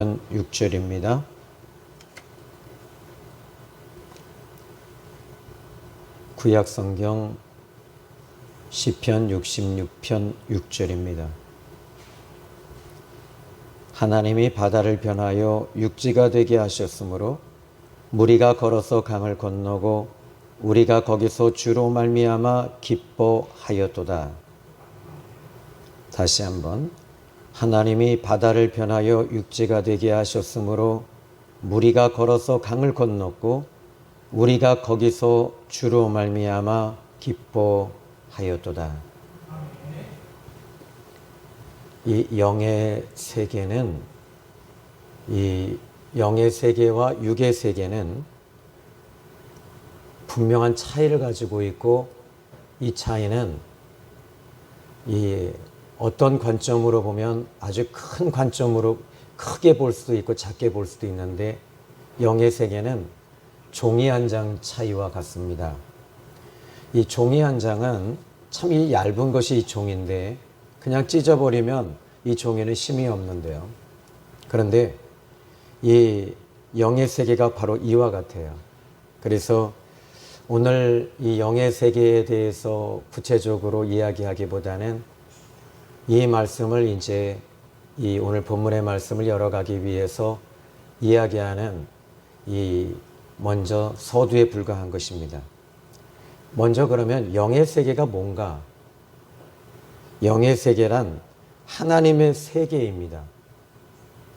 6절입니다. 구약성경 시편 66편 6절입니다. 하나님이 바다를 변하여 육지가 되게 하셨으므로 무리가 걸어서 강을 건너고 우리가 거기서 주로 말미암아 기뻐하였도다. 다시 한번. 하나님이 바다를 변하여 육지가 되게 하셨으므로 무리가 걸어서 강을 건넜고 우리가 거기서 주로 말미암아 기뻐하였도다. 이 영의 세계는, 이 영의 세계와 육의 세계는 분명한 차이를 가지고 있고, 이 차이는 어떤 관점으로 보면 아주 큰 관점으로 크게 볼 수도 있고 작게 볼 수도 있는데, 영의 세계는 종이 한 장 차이와 같습니다. 이 종이 한 장은 참 이 얇은 것이 이 종인데 그냥 찢어버리면 이 종이는 힘이 없는데요. 그런데 이 영의 세계가 바로 이와 같아요. 그래서 오늘 이 영의 세계에 대해서 구체적으로 이야기하기보다는 이 말씀을 이제 이 오늘 본문의 말씀을 열어가기 위해서 이야기하는 먼저 서두에 불과한 것입니다. 먼저 그러면 영의 세계가 뭔가? 영의 세계란 하나님의 세계입니다.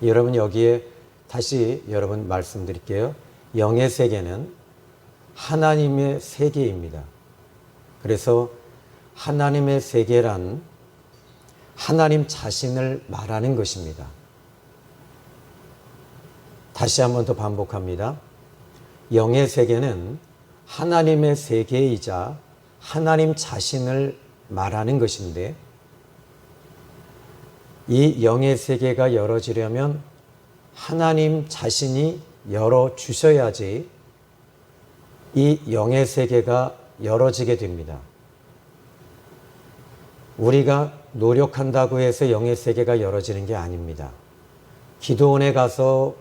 여러분 여기에 다시 여러분 말씀드릴게요. 영의 세계는 하나님의 세계입니다. 그래서 하나님의 세계란 하나님 자신을 말하는 것입니다. 다시 한 번 더 반복합니다. 영의 세계는 하나님의 세계이자 하나님 자신을 말하는 것인데, 이 영의 세계가 열어지려면 하나님 자신이 열어주셔야지 이 영의 세계가 열어지게 됩니다. 우리가 노력한다고 해서 영의 세계가 열어지는 게 아닙니다. 기도원에 가서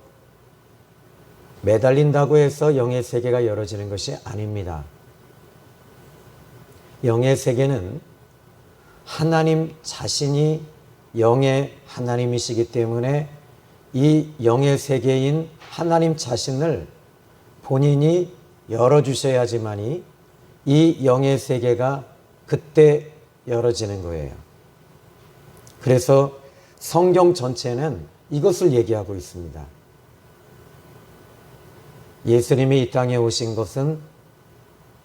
매달린다고 해서 영의 세계가 열어지는 것이 아닙니다. 영의 세계는 하나님 자신이 영의 하나님이시기 때문에 이 영의 세계인 하나님 자신을 본인이 열어주셔야지만이 이 영의 세계가 그때 열어지는 거예요. 그래서 성경 전체는 이것을 얘기하고 있습니다. 예수님이 이 땅에 오신 것은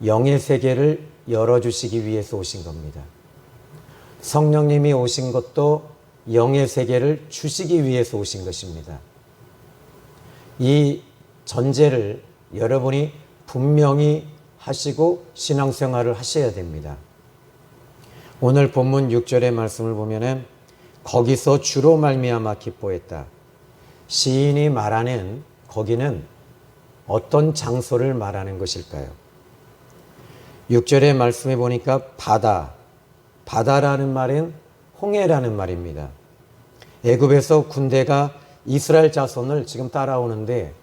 영의 세계를 열어주시기 위해서 오신 겁니다. 성령님이 오신 것도 영의 세계를 주시기 위해서 오신 것입니다. 이 전제를 여러분이 분명히 하시고 신앙생활을 하셔야 됩니다. 오늘 본문 6절의 말씀을 보면은 거기서 주로 말미암아 기뻐했다. 시인이 말하는 거기는 어떤 장소를 말하는 것일까요? 6절의 말씀에 보니까 바다라는 말은 홍해라는 말입니다. 애굽에서 군대가 이스라엘 자손을 지금 따라오는데,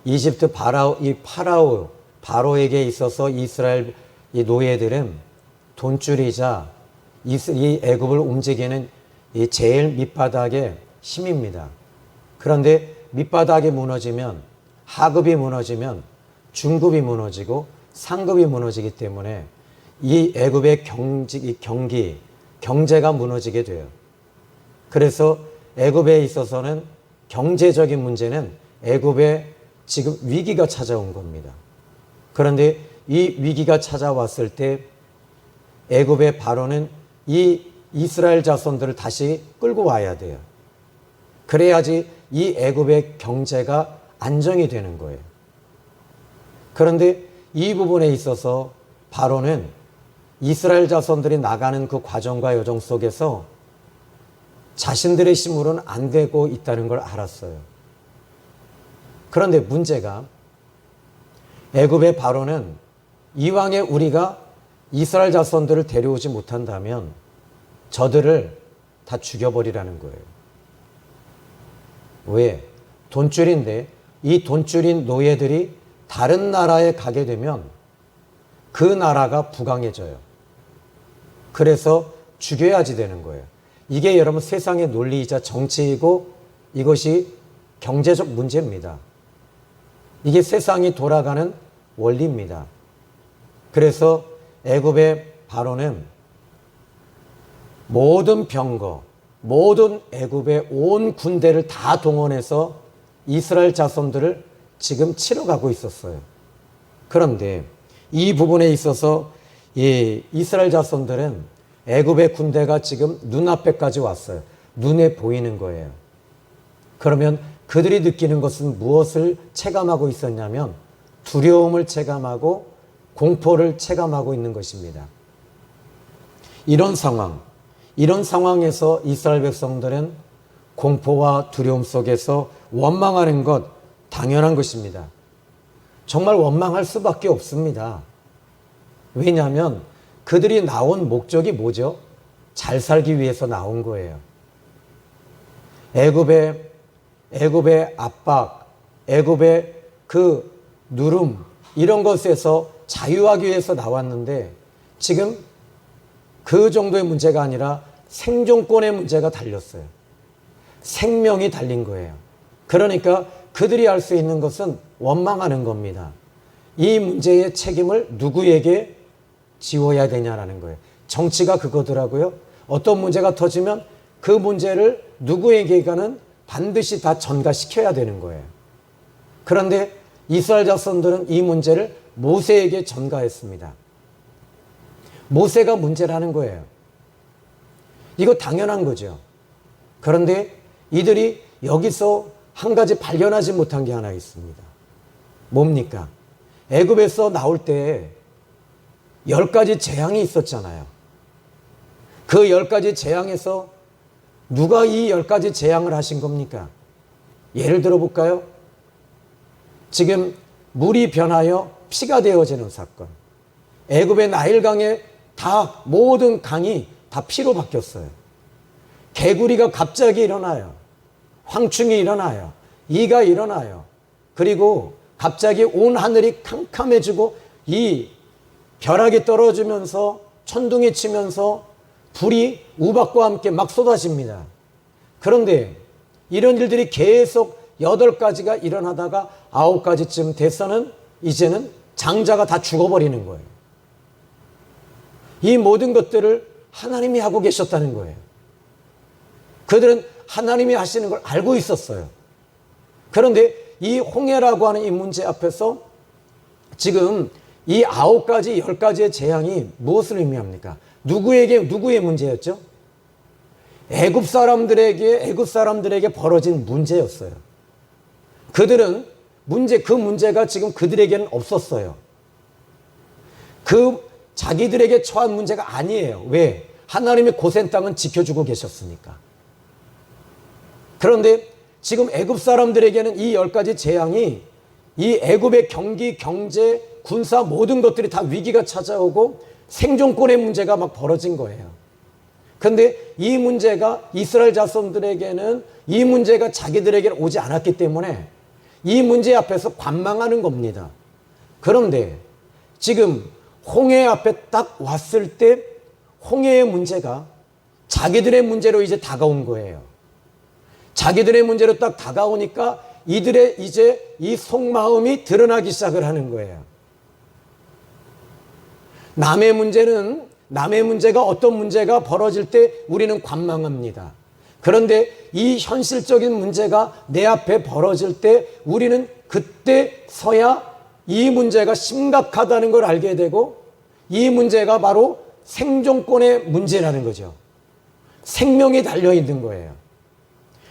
이집트 바로에게 있어서 이스라엘 이 노예들은 돈줄이자 이 애굽을 움직이는 이 제일 밑바닥의 힘입니다. 그런데 밑바닥이 무너지면, 하급이 무너지면 중급이 무너지고 상급이 무너지기 때문에 이 애굽의 경제가 무너지게 돼요. 그래서 애굽에 있어서는 경제적인 문제는 애굽에 지금 위기가 찾아온 겁니다. 그런데 이 위기가 찾아왔을 때 애굽의 바로는 이 이스라엘 자손들을 다시 끌고 와야 돼요. 그래야지 이 애굽의 경제가 안정이 되는 거예요. 그런데 이 부분에 있어서 바로는 이스라엘 자손들이 나가는 그 과정과 여정 속에서 자신들의 힘으로는 안 되고 있다는 걸 알았어요. 그런데 문제가 애굽의 바로는 이왕에 우리가 이스라엘 자손들을 데려오지 못한다면 저들을 다 죽여버리라는 거예요. 왜? 돈줄인데 이 돈줄인 노예들이 다른 나라에 가게 되면 그 나라가 부강해져요. 그래서 죽여야지 되는 거예요. 이게 여러분 세상의 논리이자 정치이고 이것이 경제적 문제입니다. 이게 세상이 돌아가는 원리입니다. 그래서 애굽의 바로는 모든 병거, 모든 애굽의 온 군대를 다 동원해서 이스라엘 자손들을 지금 치러가고 있었어요. 그런데 이 부분에 있어서 이 이스라엘 자손들은 애굽의 군대가 지금 눈앞에까지 왔어요. 눈에 보이는 거예요. 그러면 그들이 느끼는 것은 무엇을 체감하고 있었냐면 두려움을 체감하고 공포를 체감하고 있는 것입니다. 이런 상황에서 이스라엘 백성들은 공포와 두려움 속에서 원망하는 것 당연한 것입니다. 정말 원망할 수밖에 없습니다. 왜냐하면 그들이 나온 목적이 뭐죠? 잘 살기 위해서 나온 거예요. 애굽의 압박, 애굽의 그 누름 이런 것에서 자유하기 위해서 나왔는데 지금 그 정도의 문제가 아니라 생존권의 문제가 달렸어요. 생명이 달린 거예요. 그러니까 그들이 할 수 있는 것은 원망하는 겁니다. 이 문제의 책임을 누구에게 지워야 되냐라는 거예요. 정치가 그거더라고요. 어떤 문제가 터지면 그 문제를 누구에게가는 반드시 다 전가시켜야 되는 거예요. 그런데 이스라엘 자손들은 이 문제를 모세에게 전가했습니다. 모세가 문제라는 거예요. 이거 당연한 거죠. 그런데 이들이 여기서 한 가지 발견하지 못한 게 하나 있습니다. 뭡니까? 애굽에서 나올 때 10가지 재앙이 있었잖아요. 그 10가지 재앙에서 누가 이 10가지 재앙을 하신 겁니까? 예를 들어 볼까요? 지금 물이 변하여 피가 되어지는 사건. 애굽의 나일강에 다 모든 강이 다 피로 바뀌었어요. 개구리가 갑자기 일어나요. 황충이 일어나요. 이가 일어나요. 그리고 갑자기 온 하늘이 캄캄해지고 이 벼락이 떨어지면서 천둥이 치면서 불이 우박과 함께 막 쏟아집니다. 그런데 이런 일들이 계속 8가지가 일어나다가 9가지쯤 돼서는 이제는 장자가 다 죽어버리는 거예요. 이 모든 것들을 하나님이 하고 계셨다는 거예요. 그들은 하나님이 하시는 걸 알고 있었어요. 그런데 이 홍해라고 하는 이 문제 앞에서 지금 이 9가지, 10가지의 재앙이 무엇을 의미합니까? 누구의 문제였죠? 애굽 사람들에게 벌어진 문제였어요. 그들은 그 문제가 지금 그들에게는 없었어요. 자기들에게 처한 문제가 아니에요. 왜? 하나님의 고센 땅은 지켜주고 계셨으니까. 그런데 지금 애굽 사람들에게는 이 10가지 재앙이 이 애굽의 경기, 경제, 군사 모든 것들이 다 위기가 찾아오고 생존권의 문제가 막 벌어진 거예요. 그런데 이 문제가 이스라엘 자손들에게는 이 문제가 자기들에게는 오지 않았기 때문에 이 문제 앞에서 관망하는 겁니다. 그런데 지금 홍해 앞에 딱 왔을 때 홍해의 문제가 자기들의 문제로 이제 다가온 거예요. 자기들의 문제로 딱 다가오니까 이들의 이제 이 속마음이 드러나기 시작을 하는 거예요. 남의 문제가 어떤 문제가 벌어질 때 우리는 관망합니다. 그런데 이 현실적인 문제가 내 앞에 벌어질 때 우리는 그때서야 이 문제가 심각하다는 걸 알게 되고 이 문제가 바로 생존권의 문제라는 거죠. 생명이 달려있는 거예요.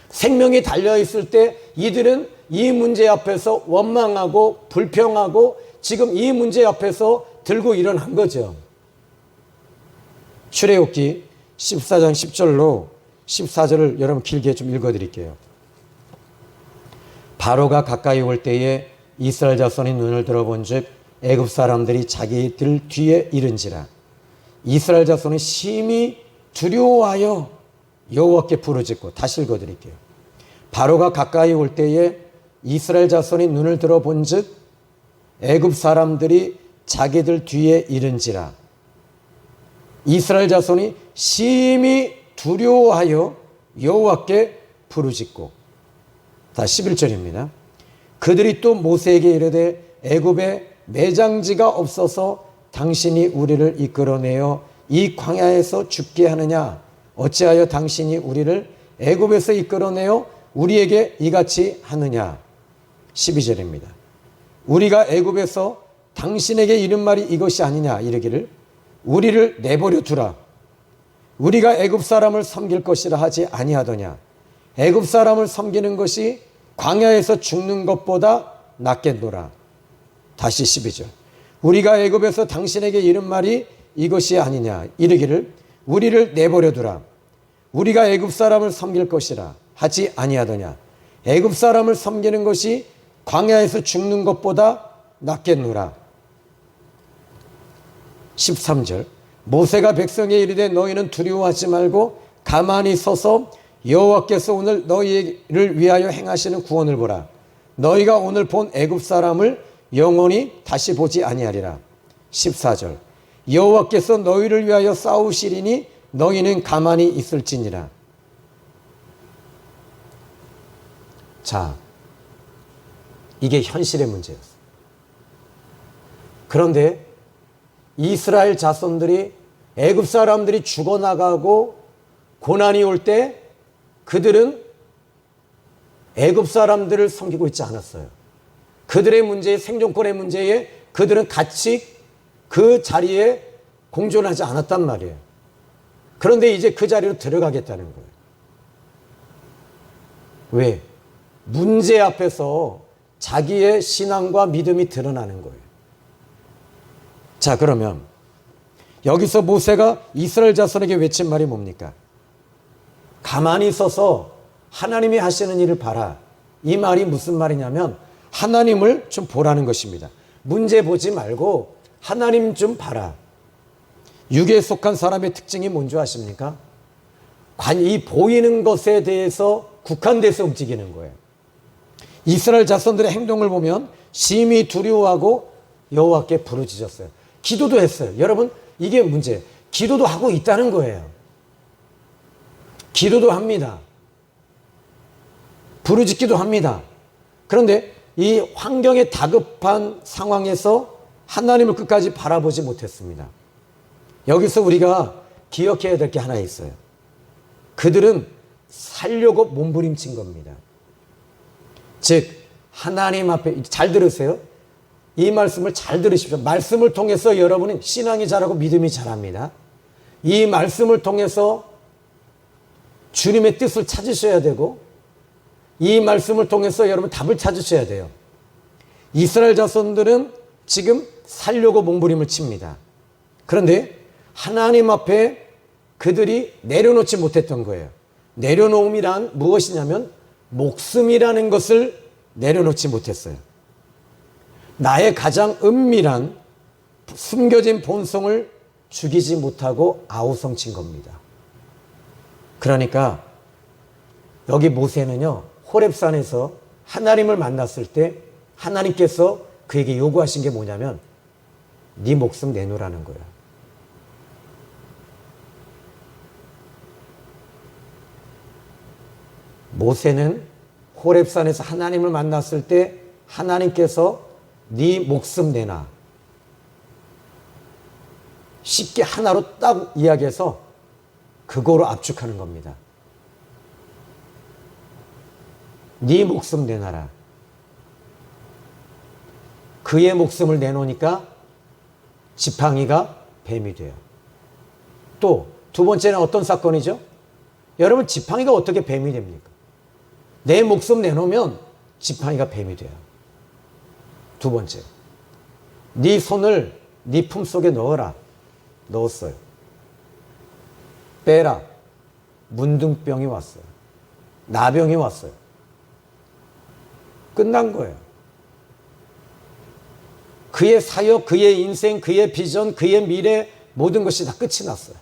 생명이 달려있을 때 이들은 이 문제 앞에서 원망하고 불평하고 지금 이 문제 앞에서 들고 일어난 거죠. 출애굽기 14장 10절로 14절을 여러분 길게 좀 읽어드릴게요. 바로가 가까이 올 때에 이스라엘 자손이 눈을 들어본즉 애굽 사람들이 자기들 뒤에 이른지라. 이스라엘 자손이 심히 두려워하여 여호와께 부르짖고, 다시 읽어드릴게요. 바로가 가까이 올 때에 이스라엘 자손이 눈을 들어 본즉 애굽 사람들이 자기들 뒤에 이른지라. 이스라엘 자손이 심히 두려워하여 여호와께 부르짖고. 다 11절입니다. 그들이 또 모세에게 이르되 애굽에 매장지가 없어서 당신이 우리를 이끌어내어 이 광야에서 죽게 하느냐? 어찌하여 당신이 우리를 애굽에서 이끌어내어 우리에게 이같이 하느냐? 12절입니다. 우리가 애굽에서 당신에게 이른 말이 이것이 아니냐 이르기를 우리를 내버려 두라. 우리가 애굽 사람을 섬길 것이라 하지 아니하더냐? 애굽 사람을 섬기는 것이 광야에서 죽는 것보다 낫겠노라. 다시 12절. 우리가 애굽에서 당신에게 이른 말이 이것이 아니냐 이르기를 우리를 내버려 두라. 우리가 애굽 사람을 섬길 것이라 하지 아니하더냐? 애굽 사람을 섬기는 것이 광야에서 죽는 것보다 낫겠노라. 13절. 모세가 백성에 이르되 너희는 두려워하지 말고 가만히 서서 여호와께서 오늘 너희를 위하여 행하시는 구원을 보라. 너희가 오늘 본 애굽 사람을 영원히 다시 보지 아니하리라. 14절. 여호와께서 너희를 위하여 싸우시리니 너희는 가만히 있을지니라. 자, 이게 현실의 문제였어요. 그런데 이스라엘 자손들이 애굽 사람들이 죽어나가고 고난이 올 때 그들은 애굽 사람들을 섬기고 있지 않았어요. 그들의 문제에, 생존권의 문제에 그들은 같이 그 자리에 공존하지 않았단 말이에요. 그런데 이제 그 자리로 들어가겠다는 거예요. 왜? 문제 앞에서 자기의 신앙과 믿음이 드러나는 거예요. 자, 그러면 여기서 모세가 이스라엘 자손에게 외친 말이 뭡니까? 가만히 서서 하나님이 하시는 일을 봐라. 이 말이 무슨 말이냐면 하나님을 좀 보라는 것입니다. 문제 보지 말고 하나님 좀 봐라. 육에 속한 사람의 특징이 뭔지 아십니까? 이 보이는 것에 대해서 국한돼서 움직이는 거예요. 이스라엘 자손들의 행동을 보면 심히 두려워하고 여호와께 부르짖었어요. 기도도 했어요. 여러분, 이게 문제예요. 기도도 하고 있다는 거예요. 기도도 합니다. 부르짖기도 합니다. 그런데 이 환경에 다급한 상황에서 하나님을 끝까지 바라보지 못했습니다. 여기서 우리가 기억해야 될 게 하나 있어요. 그들은 살려고 몸부림친 겁니다. 즉 하나님 앞에, 잘 들으세요. 이 말씀을 잘 들으십시오. 말씀을 통해서 여러분은 신앙이 자라고 믿음이 자랍니다. 이 말씀을 통해서 주님의 뜻을 찾으셔야 되고 이 말씀을 통해서 여러분 답을 찾으셔야 돼요. 이스라엘 자손들은 지금 살려고 몸부림을 칩니다. 그런데 하나님 앞에 그들이 내려놓지 못했던 거예요. 내려놓음이란 무엇이냐면 목숨이라는 것을 내려놓지 못했어요. 나의 가장 은밀한 숨겨진 본성을 죽이지 못하고 아우성친 겁니다. 그러니까 여기 모세는요, 호렙산에서 하나님을 만났을 때 하나님께서 그에게 요구하신 게 뭐냐면 네 목숨 내놓으라는 거야. 모세는 호렙산에서 하나님을 만났을 때 하나님께서 네 목숨 내놔. 쉽게 하나로 딱 이야기해서 그거로 압축하는 겁니다. 네 목숨 내놔라. 그의 목숨을 내놓으니까 지팡이가 뱀이 돼요. 또 두 번째는 어떤 사건이죠? 여러분, 지팡이가 어떻게 뱀이 됩니까? 내 목숨 내놓으면 지팡이가 뱀이 돼요. 두 번째, 네 손을 네 품속에 넣어라. 넣었어요. 빼라. 문둥병이 왔어요. 나병이 왔어요. 끝난 거예요. 그의 사역, 그의 인생, 그의 비전, 그의 미래 모든 것이 다 끝이 났어요.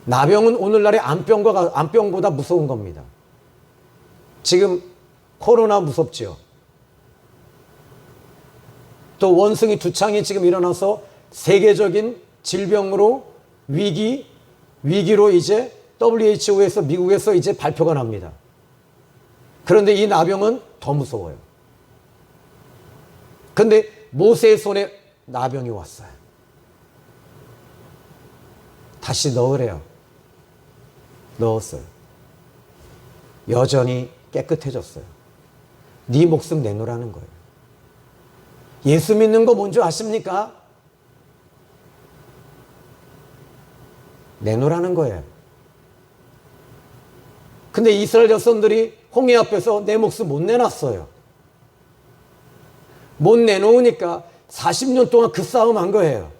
나병은 오늘날의 암병보다 무서운 겁니다. 지금 코로나 무섭죠. 또 원숭이 두창이 지금 일어나서 세계적인 질병으로 위기로 이제 WHO에서 미국에서 이제 발표가 납니다. 그런데 이 나병은 더 무서워요. 그런데 모세의 손에 나병이 왔어요. 다시 넣으래요. 넣었어요. 여전히 깨끗해졌어요. 네 목숨 내놓으라는 거예요. 예수 믿는 거 뭔지 아십니까? 내놓으라는 거예요. 근데 이스라엘 자손들이 홍해 앞에서 내 목숨 못 내놨어요. 못 내놓으니까 40년 동안 그 싸움 한 거예요.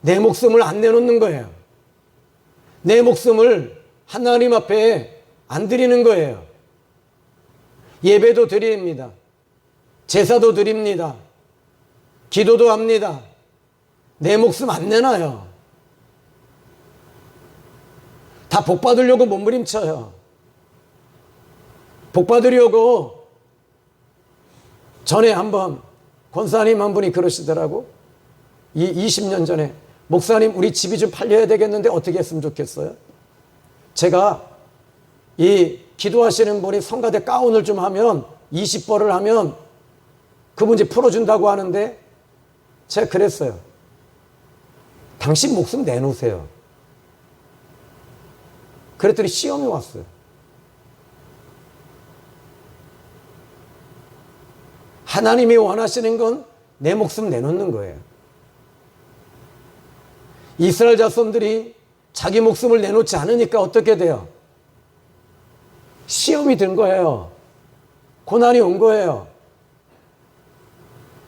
내 목숨을 안 내놓는 거예요. 내 목숨을 하나님 앞에 안 드리는 거예요. 예배도 드립니다. 제사도 드립니다. 기도도 합니다. 내 목숨 안 내놔요. 다 복 받으려고 몸부림쳐요. 복 받으려고 전에 한번 권사님 한 분이 그러시더라고. 20년 전에 목사님 우리 집이 좀 팔려야 되겠는데 어떻게 했으면 좋겠어요? 제가 이 기도하시는 분이 성가대 가운을 좀 하면 20벌을 하면 그 문제 풀어준다고 하는데 제가 그랬어요. 당신 목숨 내놓으세요. 그랬더니 시험이 왔어요. 하나님이 원하시는 건 내 목숨 내놓는 거예요. 이스라엘 자손들이 자기 목숨을 내놓지 않으니까 어떻게 돼요? 시험이 든 거예요. 고난이 온 거예요.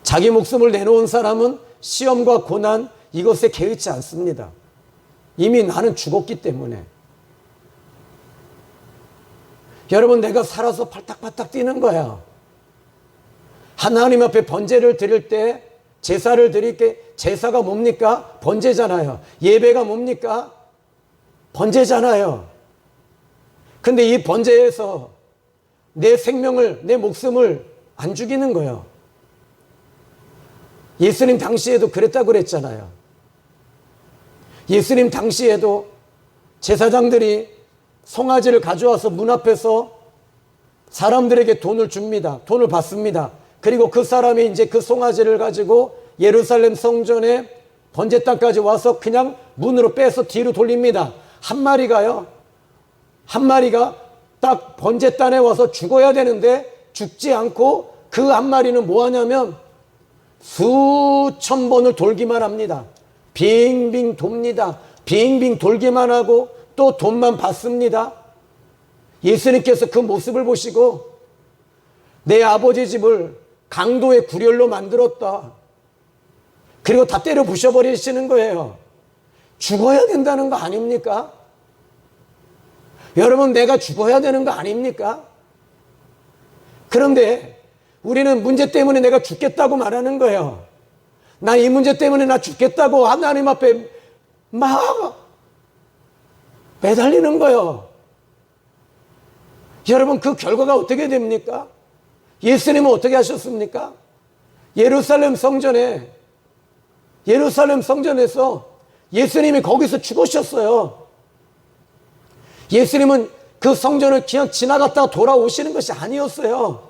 자기 목숨을 내놓은 사람은 시험과 고난 이것에 개의치 않습니다. 이미 나는 죽었기 때문에. 여러분 내가 살아서 팔딱팔딱 뛰는 거야. 하나님 앞에 번제를 드릴 때 제사를 드릴 때 제사가 뭡니까? 번제잖아요. 예배가 뭡니까? 번제잖아요. 근데 이 번제에서 내 생명을 내 목숨을 안 죽이는 거예요. 예수님 당시에도 그랬다고 그랬잖아요. 예수님 당시에도 제사장들이 송아지를 가져와서 문 앞에서 사람들에게 돈을 줍니다. 돈을 받습니다. 그리고 그 사람이 이제 그 송아지를 가지고 예루살렘 성전에 번제단까지 와서 그냥 문으로 빼서 뒤로 돌립니다. 한 마리가 딱 번제단에 와서 죽어야 되는데 죽지 않고 그 한 마리는 뭐 하냐면 수천 번을 돌기만 합니다. 빙빙 돕니다. 빙빙 돌기만 하고 또 돈만 받습니다. 예수님께서 그 모습을 보시고 내 아버지 집을 강도의 구렬로 만들었다. 그리고 다 때려 부셔버리시는 거예요. 죽어야 된다는 거 아닙니까? 여러분 내가 죽어야 되는 거 아닙니까? 그런데 우리는 문제 때문에 내가 죽겠다고 말하는 거예요. 나 이 문제 때문에 나 죽겠다고 하나님 앞에 막 매달리는 거예요. 여러분 그 결과가 어떻게 됩니까? 예수님은 어떻게 하셨습니까? 예루살렘 성전에서 예수님이 거기서 죽으셨어요. 예수님은 그 성전을 그냥 지나갔다가 돌아오시는 것이 아니었어요.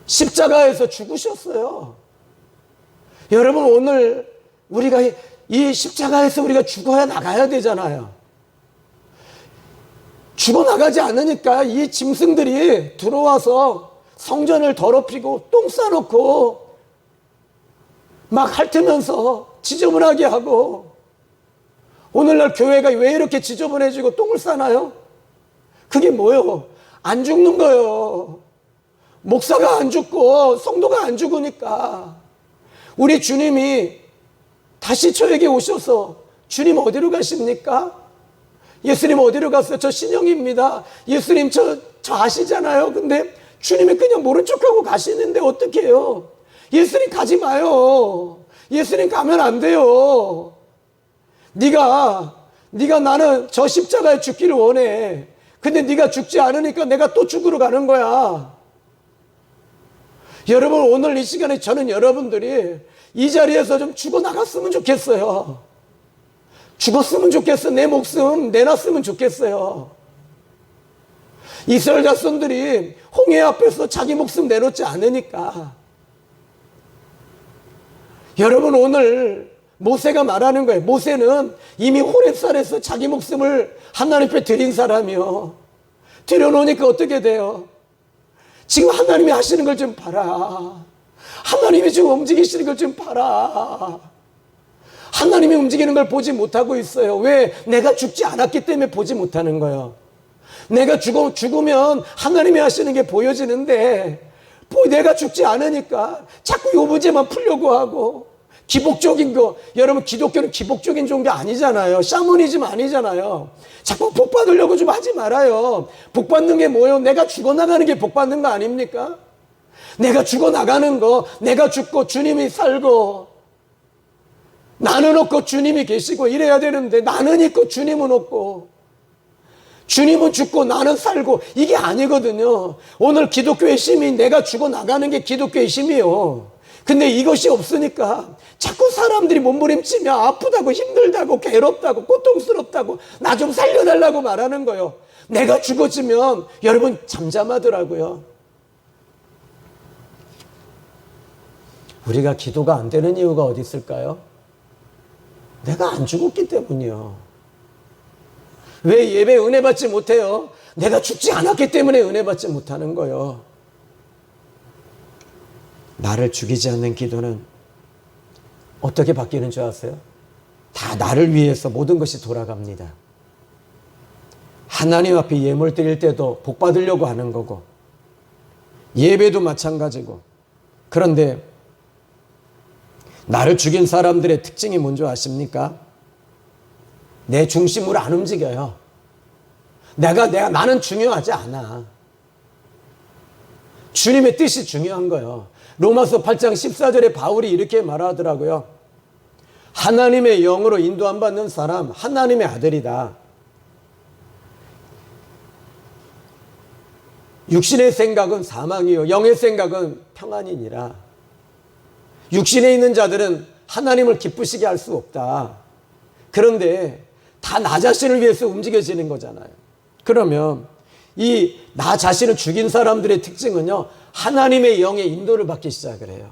십자가에서 죽으셨어요. 여러분 오늘 우리가 이 십자가에서 우리가 죽어야 나가야 되잖아요. 죽어나가지 않으니까 이 짐승들이 들어와서 성전을 더럽히고 똥 싸놓고 막 핥으면서 지저분하게 하고 오늘날 교회가 왜 이렇게 지저분해지고 똥을 싸나요? 그게 뭐예요? 안 죽는 거예요. 목사가 안 죽고 성도가 안 죽으니까 우리 주님이 다시 저에게 오셔서 주님 어디로 가십니까? 예수님 어디로 갔어요? 저 신영입니다. 예수님 저 아시잖아요. 근데 주님이 그냥 모른 척하고 가시는데 어떻게 해요? 예수님 가지 마요. 예수님 가면 안 돼요. 네가 나는 저 십자가에 죽기를 원해. 근데 네가 죽지 않으니까 내가 또 죽으러 가는 거야. 여러분, 오늘 이 시간에 저는 여러분들이 이 자리에서 좀 죽어나갔으면 좋겠어요. 죽었으면 좋겠어. 내 목숨 내놨으면 좋겠어요. 이스라엘 자손들이 홍해 앞에서 자기 목숨 내놓지 않으니까. 여러분, 오늘 모세가 말하는 거예요. 모세는 이미 호렙산에서 자기 목숨을 하나님 앞에 드린 사람이요. 드려놓으니까 어떻게 돼요? 지금 하나님이 하시는 걸 좀 봐라. 하나님이 지금 움직이시는 걸 좀 봐라. 하나님이 움직이는 걸 보지 못하고 있어요. 왜? 내가 죽지 않았기 때문에 보지 못하는 거예요. 내가 죽으면 하나님이 하시는 게 보여지는데 내가 죽지 않으니까 자꾸 이 문제만 풀려고 하고, 기복적인 거, 여러분 기독교는 기복적인 종교 아니잖아요. 샤머니즘 아니잖아요. 자꾸 복 받으려고 좀 하지 말아요. 복 받는 게 뭐예요? 내가 죽어나가는 게 복 받는 거 아닙니까? 내가 죽어나가는 거, 내가 죽고 주님이 살고, 나는 없고 주님이 계시고 이래야 되는데, 나는 있고 주님은 없고, 주님은 죽고 나는 살고, 이게 아니거든요. 오늘 기독교의 힘이 내가 죽어나가는 게 기독교의 힘이요. 근데 이것이 없으니까 자꾸 사람들이 몸부림치며 아프다고 힘들다고 괴롭다고 고통스럽다고 나 좀 살려달라고 말하는 거예요. 내가 죽어지면 여러분 잠잠하더라고요. 우리가 기도가 안 되는 이유가 어디 있을까요? 내가 안 죽었기 때문이요. 왜 예배 은혜 받지 못해요? 내가 죽지 않았기 때문에 은혜 받지 못하는 거예요. 나를 죽이지 않는 기도는 어떻게 바뀌는 줄 아세요? 다 나를 위해서 모든 것이 돌아갑니다. 하나님 앞에 예물 드릴 때도 복 받으려고 하는 거고, 예배도 마찬가지고. 그런데 나를 죽인 사람들의 특징이 뭔지 아십니까? 내 중심으로 안 움직여요. 나는 중요하지 않아. 주님의 뜻이 중요한 거예요. 로마서 8장 14절에 바울이 이렇게 말하더라고요. 하나님의 영으로 인도함 받는 사람, 하나님의 아들이다. 육신의 생각은 사망이요, 영의 생각은 평안이니라. 육신에 있는 자들은 하나님을 기쁘시게 할 수 없다. 그런데 다 나 자신을 위해서 움직여지는 거잖아요. 그러면 이 나 자신을 죽인 사람들의 특징은요, 하나님의 영의 인도를 받기 시작을 해요.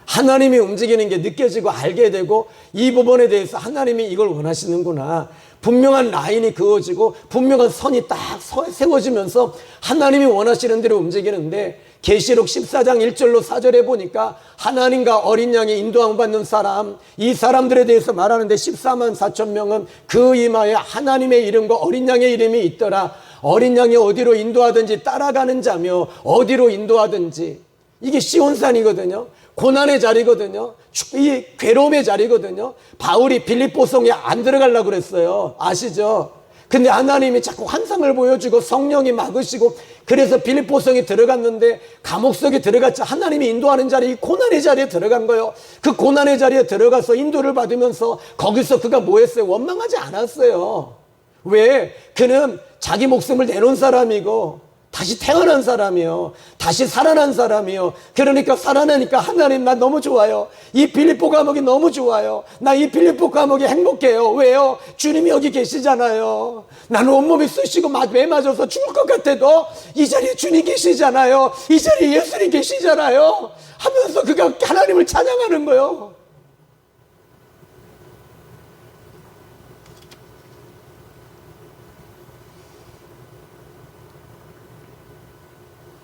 하나님이 움직이는 게 느껴지고 알게 되고, 이 부분에 대해서 하나님이 이걸 원하시는구나. 분명한 라인이 그어지고 분명한 선이 딱 세워지면서 하나님이 원하시는 대로 움직이는데, 계시록 14장 1절로 4절에 보니까 하나님과 어린 양의 인도함 받는 사람, 이 사람들에 대해서 말하는데 14만 4천 명은 그 이마에 하나님의 이름과 어린 양의 이름이 있더라. 어린 양이 어디로 인도하든지 따라가는 자며, 어디로 인도하든지. 이게 시온산이거든요. 고난의 자리거든요. 이 괴로움의 자리거든요. 바울이 빌립보성에 안 들어가려고 그랬어요. 아시죠? 근데 하나님이 자꾸 환상을 보여주고 성령이 막으시고, 그래서 빌립보성에 들어갔는데 감옥 속에 들어갔자 하나님이 인도하는 자리, 이 고난의 자리에 들어간 거예요. 그 고난의 자리에 들어가서 인도를 받으면서 거기서 그가 뭐 했어요? 원망하지 않았어요. 왜? 그는 자기 목숨을 내놓은 사람이고 다시 태어난 사람이요, 다시 살아난 사람이요. 그러니까 살아나니까 하나님 나 너무 좋아요. 이 빌립보 감옥이 너무 좋아요. 나 이 빌립보 감옥이 행복해요. 왜요? 주님이 여기 계시잖아요. 나는 온몸이 쑤시고 매 맞아서 죽을 것 같아도 이 자리에 주님 계시잖아요. 이 자리에 예수님 계시잖아요. 하면서 그가 하나님을 찬양하는 거예요.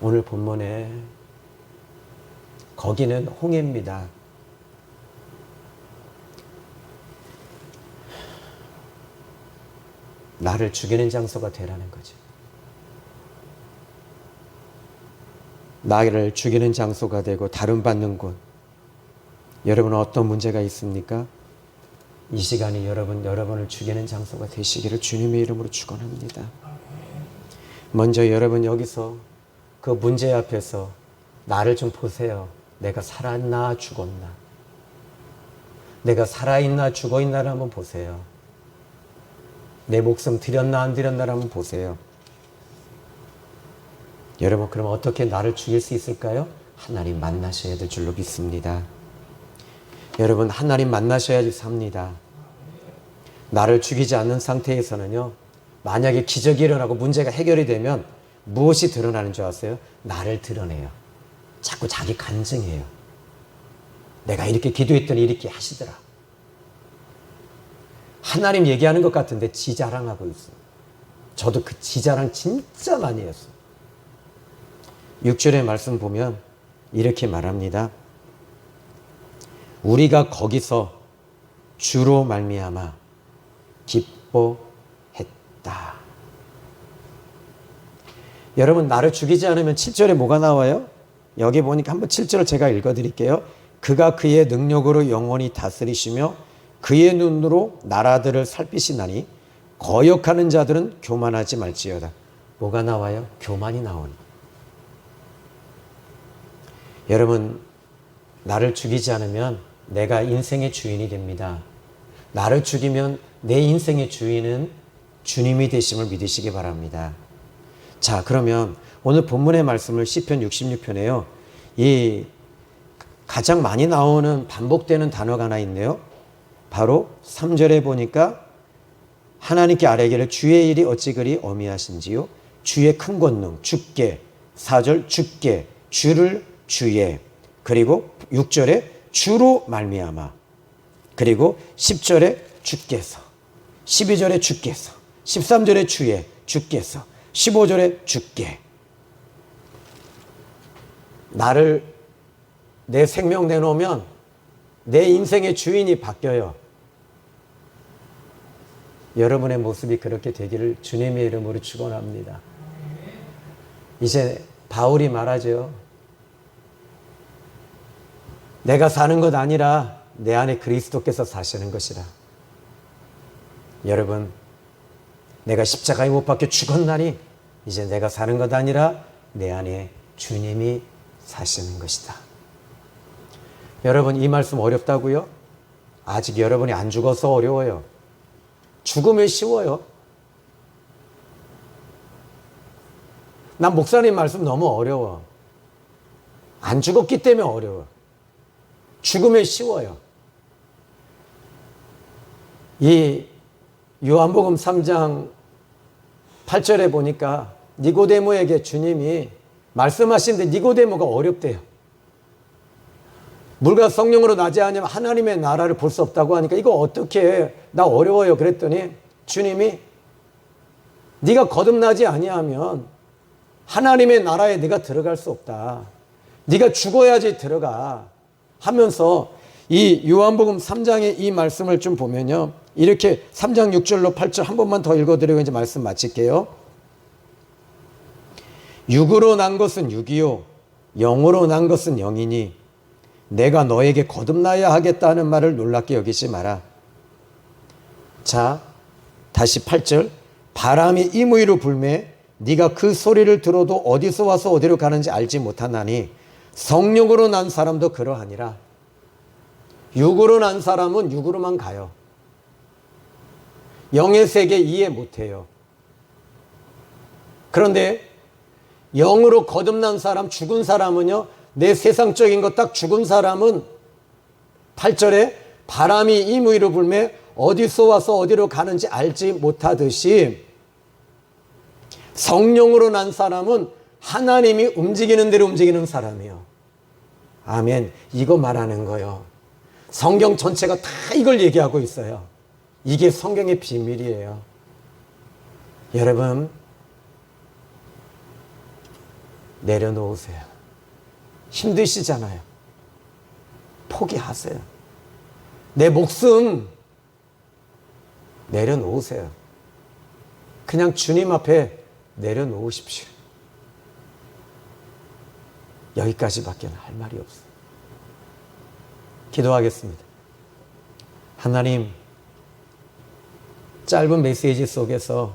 오늘 본문에 거기는 홍해입니다. 나를 죽이는 장소가 되라는 거죠. 나를 죽이는 장소가 되고 다름받는 곳. 여러분은 어떤 문제가 있습니까? 이 시간이 여러분을 죽이는 장소가 되시기를 주님의 이름으로 축원합니다. 먼저 여러분 여기서 그 문제 앞에서 나를 좀 보세요. 내가 살았나 죽었나? 내가 살아있나 죽어있나를 한번 보세요. 내 목숨 드렸나 안 드렸나를 한번 보세요. 여러분, 그럼 어떻게 나를 죽일 수 있을까요? 하나님 만나셔야 될 줄로 믿습니다. 여러분, 하나님 만나셔야지 삽니다. 나를 죽이지 않는 상태에서는요, 만약에 기적이 일어나고 문제가 해결이 되면 무엇이 드러나는 줄 아세요? 나를 드러내요. 자꾸 자기 간증해요. 내가 이렇게 기도했더니 이렇게 하시더라. 하나님 얘기하는 것 같은데 지 자랑하고 있어요. 저도 그 지 자랑 진짜 많이 했어요. 6절의 말씀 보면 이렇게 말합니다. 우리가 거기서 주로 말미암아 기뻐했다. 여러분, 나를 죽이지 않으면 7절에 뭐가 나와요? 여기 보니까 한번 7절을 제가 읽어드릴게요. 그가 그의 능력으로 영원히 다스리시며 그의 눈으로 나라들을 살피시나니 거역하는 자들은 교만하지 말지어다. 뭐가 나와요? 교만이 나오니. 여러분, 나를 죽이지 않으면 내가 인생의 주인이 됩니다. 나를 죽이면 내 인생의 주인은 주님이 되심을 믿으시기 바랍니다. 자, 그러면 오늘 본문의 말씀을 시편 66편에요. 이 가장 많이 나오는 반복되는 단어가 하나 있네요. 바로 3절에 보니까 하나님께 아뢰기를 주의 일이 어찌 그리 어미하신지요. 주의 큰 권능 주께. 4절 주께. 주를 주의. 그리고 6절에 주로 말미암아. 그리고 10절에 주께서. 12절에 주께서. 13절에 주의. 주께서. 15절에 주께. 나를 내 생명 내놓으면 내 인생의 주인이 바뀌어요. 여러분의 모습이 그렇게 되기를 주님의 이름으로 축원합니다. 이제 바울이 말하죠. 내가 사는 것 아니라 내 안에 그리스도께서 사시는 것이라. 여러분, 내가 십자가에 못 박혀 죽었나니 이제 내가 사는 것 아니라 내 안에 주님이 사시는 것이다. 여러분, 이 말씀 어렵다고요? 아직 여러분이 안 죽어서 어려워요. 죽으면 쉬워요. 난 목사님 말씀 너무 어려워. 안 죽었기 때문에 어려워. 죽으면 쉬워요. 이 요한복음 3장 8절에 보니까 니고데모에게 주님이 말씀하시는데 니고데모가 어렵대요. 물과 성령으로 나지 않으면 하나님의 나라를 볼 수 없다고 하니까 이거 어떻게 해? 나 어려워요. 그랬더니 주님이 네가 거듭나지 아니하면 하나님의 나라에 네가 들어갈 수 없다. 네가 죽어야지 들어가 하면서 이 요한복음 3장의 이 말씀을 좀 보면요. 이렇게 3장 6절로 8절 한 번만 더 읽어드리고 이제 말씀 마칠게요. 육으로 난 것은 육이요 영으로 난 것은 영이니 내가 너에게 거듭나야 하겠다는 말을 놀랍게 여기지 마라. 자, 다시 8절. 바람이 임의로 불매 네가 그 소리를 들어도 어디서 와서 어디로 가는지 알지 못하나니 성령으로 난 사람도 그러하니라. 육으로 난 사람은 육으로만 가요. 영의 세계 이해 못해요. 그런데 영으로 거듭난 사람, 죽은 사람은요, 내 세상적인 것 딱 죽은 사람은 8절에 바람이 임의로 불매 어디서 와서 어디로 가는지 알지 못하듯이 성령으로 난 사람은 하나님이 움직이는 대로 움직이는 사람이에요. 아멘. 이거 말하는 거예요. 성경 전체가 다 이걸 얘기하고 있어요. 이게 성경의 비밀이에요. 여러분, 내려놓으세요. 힘드시잖아요. 포기하세요. 내 목숨 내려놓으세요. 그냥 주님 앞에 내려놓으십시오. 여기까지밖에 할 말이 없어요. 기도하겠습니다. 하나님, 짧은 메시지 속에서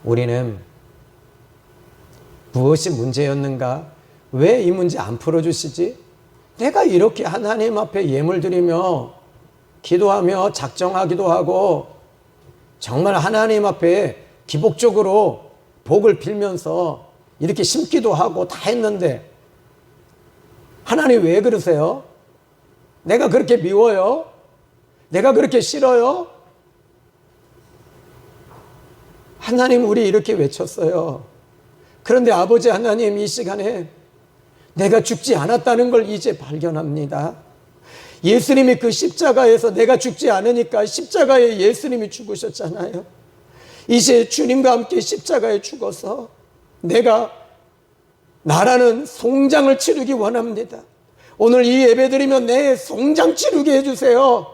우리는 무엇이 문제였는가? 왜 이 문제 안 풀어주시지? 내가 이렇게 하나님 앞에 예물 드리며 기도하며 작정하기도 하고 정말 하나님 앞에 기복적으로 복을 빌면서 이렇게 심기도 하고 다 했는데 하나님 왜 그러세요? 내가 그렇게 미워요? 내가 그렇게 싫어요? 하나님 우리 이렇게 외쳤어요. 그런데 아버지 하나님 이 시간에 내가 죽지 않았다는 걸 이제 발견합니다. 예수님이 그 십자가에서 내가 죽지 않으니까 십자가에 예수님이 죽으셨잖아요. 이제 주님과 함께 십자가에 죽어서 내가 나라는 송장을 치르기 원합니다. 오늘 이 예배 드리면 내 송장 치르게 해주세요.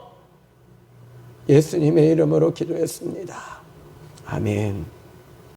예수님의 이름으로 기도했습니다. 아멘.